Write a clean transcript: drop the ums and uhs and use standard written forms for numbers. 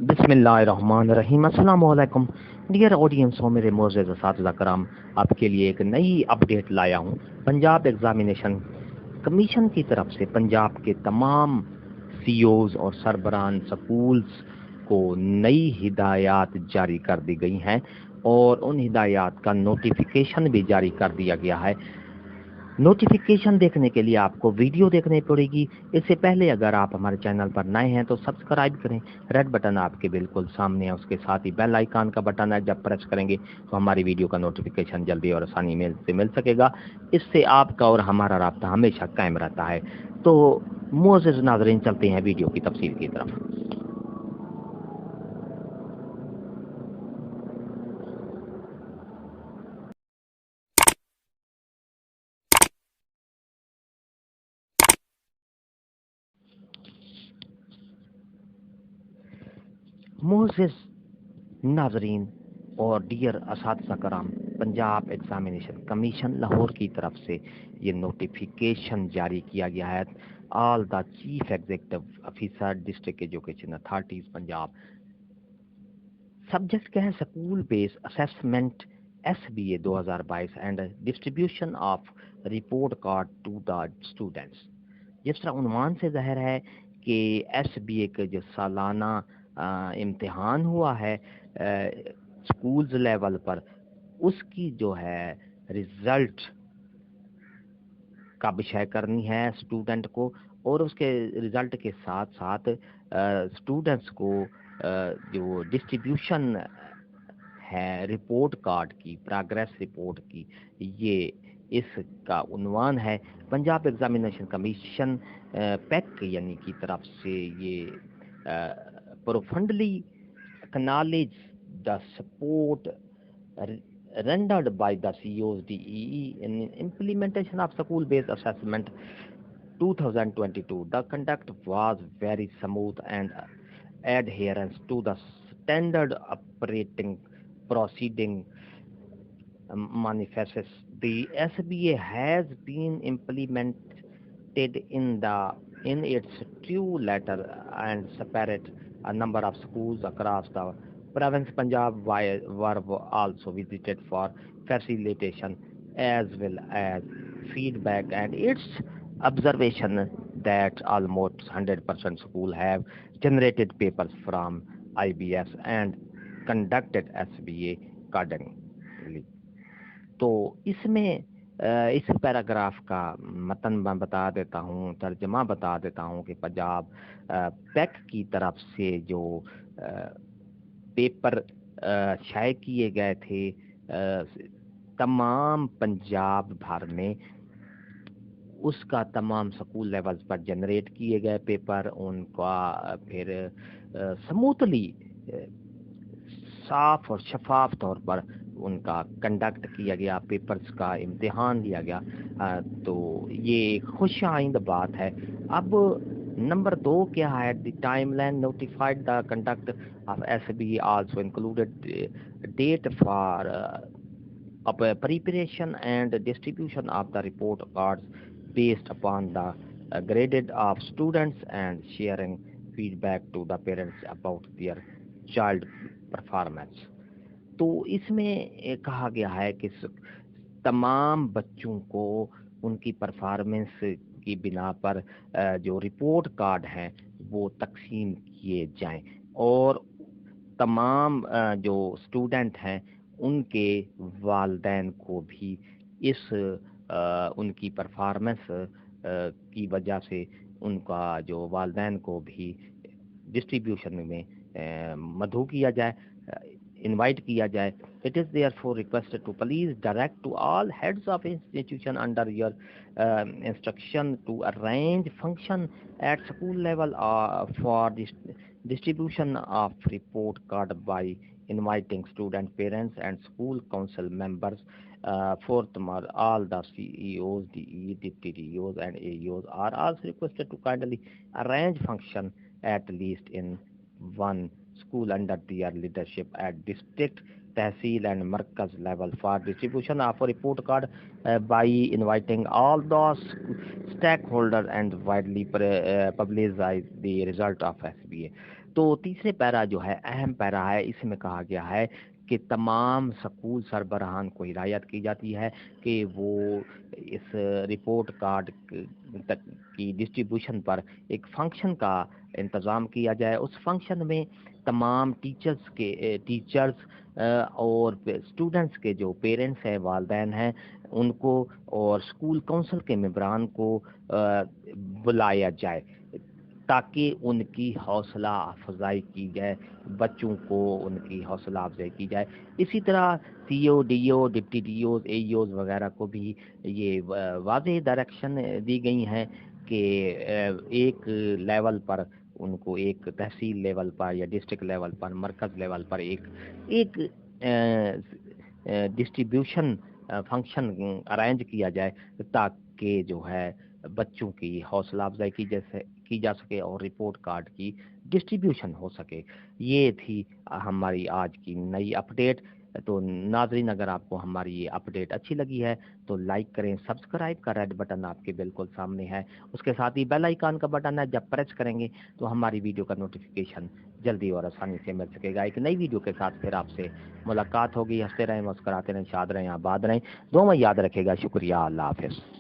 بسم اللہ الرحمن الرحیم. السلام علیکم ڈیئر آڈینس. ہو میرے معزز اساتذہ کرام, آپ کے لیے ایک نئی اپڈیٹ لایا ہوں. پنجاب ایگزامینیشن کمیشن کی طرف سے پنجاب کے تمام سی اوز اور سربراہان سکولز کو نئی ہدایات جاری کر دی گئی ہیں اور ان ہدایات کا نوٹیفیکیشن بھی جاری کر دیا گیا ہے. نوٹیفیکیشن دیکھنے کے لیے آپ کو ویڈیو دیکھنی پڑے گی. اس سے پہلے اگر آپ ہمارے چینل پر نئے ہیں تو سبسکرائب کریں. ریڈ بٹن آپ کے بالکل سامنے ہے, اس کے ساتھ ہی بیل آئیکن کا بٹن ہے. جب پریس کریں گے تو ہماری ویڈیو کا نوٹیفیکیشن جلدی اور آسانی سے مل سکے گا. اس سے آپ کا اور ہمارا رابطہ ہمیشہ قائم رہتا ہے. تو معزز ناظرین, چلتے ہیں ویڈیو کی تفصیل کی طرف. معزز ناظرین اور ڈیئر اساتذہ کرام, پنجاب ایگزامینیشن کمیشن لاہور کی طرف سے یہ نوٹیفیکیشن جاری کیا گیا ہے. All the chief executive officer district education authorities Punjab. Subject کیا ہے؟ School base assessment S B A 2022 and distribution of report card to the students. جس طرح عنوان سے ظاہر ہے کہ ایس بی اے کا جو سالانہ امتحان ہوا ہے اسکولز لیول پر, اس کی جو ہے رزلٹ کا شائع کرنی ہے اسٹوڈنٹ کو, اور اس کے رزلٹ کے ساتھ ساتھ اسٹوڈنٹس کو جو ڈسٹریبیوشن ہے رپورٹ کارڈ کی, پروگریس رپورٹ کی, یہ اس کا عنوان ہے. پنجاب ایگزامینیشن کمیشن پیک یعنی کی طرف سے یہ پروفنڈلی acknowledge the support rendered by the CEOs DEE in implementation of school-based assessment 2022. The conduct was very smooth and adherence to the standard operating proceeding manifests. The SBA has been implemented in its true letter and separate a number of schools across the province Punjab were also visited for facilitation as well as feedback, and its observation that almost 100% school have generated papers from IBS and conducted SBA accordingly. تو اس میں اس paragraph کا متن میں بتا دیتا ہوں, ترجمہ بتا دیتا ہوں کہ پنجاب پیک کی طرف سے جو پیپر شائع کیے گئے تھے تمام پنجاب بھر میں, اس کا تمام سکول لیولز پر جنریٹ کیے گئے پیپر, ان کا پھر سموتھلی صاف اور شفاف طور پر ان کا کنڈکٹ کیا گیا, پیپرز کا امتحان لیا گیا. تو یہ ایک خوش آئند بات ہے. اب نمبر 2 کیا ہے؟ The timeline notified the conduct of S B also included date for preparation and distribution of the report cards based upon the graded of students and sharing feedback to the parents about their child performance. تو اس میں کہا گیا ہے کہ تمام بچوں کو ان کی پرفارمنس کی بنا پر جو رپورٹ کارڈ ہیں وہ تقسیم کیے جائیں, اور تمام جو اسٹوڈنٹ ہیں ان کے والدین کو بھی اس ان کی پرفارمنس کی وجہ سے ان کا جو والدین کو بھی ڈسٹریبیوشن میں مدعو کیا جائے, انوائٹ کیا جائے. It is therefore requested to please direct to all heads of institution under your instruction to arrange function at school level for distribution of report card by inviting student parents and school council members. Furthermore, all the CEOs, DE, deputy DEOs and AEOs are also requested to kindly arrange function at least in one school under their leadership at district, tehsil and markaz level for distribution of a report card by inviting all those stakeholders and widely publicize the result of SBA. تو تیسرے پیرا جو ہے اہم پیرا ہے، اس میں کہا گیا ہے کہ تمام سکول سربراہان کو ہدایت کی جاتی ہے کہ وہ اس رپورٹ کارڈ کی ڈسٹریبیوشن پر ایک فنکشن کا انتظام کیا جائے. اس فنکشن میں تمام ٹیچرز اور اسٹوڈنٹس کے جو پیرنٹس ہیں، والدین ہیں، ان کو اور اسکول کونسل کے ممبران کو بلایا جائے تاکہ ان کی حوصلہ افزائی کی جائے، بچوں کو ان کی حوصلہ افزائی کی جائے. اسی طرح C O D O deputy D Os A E Os وغیرہ کو بھی یہ واضح ڈائریکشن دی گئی ہیں کہ ایک لیول پر ان کو، ایک تحصیل لیول پر یا ڈسٹرکٹ لیول پر، مرکز لیول پر ایک ڈسٹریبیوشن فنکشن ارینج کیا جائے تاکہ جو ہے بچوں کی حوصلہ افزائی کی جا سکے اور رپورٹ کارڈ کی ڈسٹریبیوشن ہو سکے. یہ تھی ہماری آج کی نئی اپڈیٹ. تو ناظرین، اگر آپ کو ہماری یہ اپڈیٹ اچھی لگی ہے تو لائک کریں. سبسکرائب کا ریڈ بٹن آپ کے بالکل سامنے ہے، اس کے ساتھ ہی بیل آئیکن کا بٹن ہے. جب پریس کریں گے تو ہماری ویڈیو کا نوٹیفیکیشن جلدی اور آسانی سے مل سکے گا. ایک نئی ویڈیو کے ساتھ پھر آپ سے ملاقات ہوگی. ہنستے رہیں، مسکراتے رہیں، شاد رہیں، آباد رہیں. دونوں یاد رکھے گا. شکریہ. اللہ حافظ.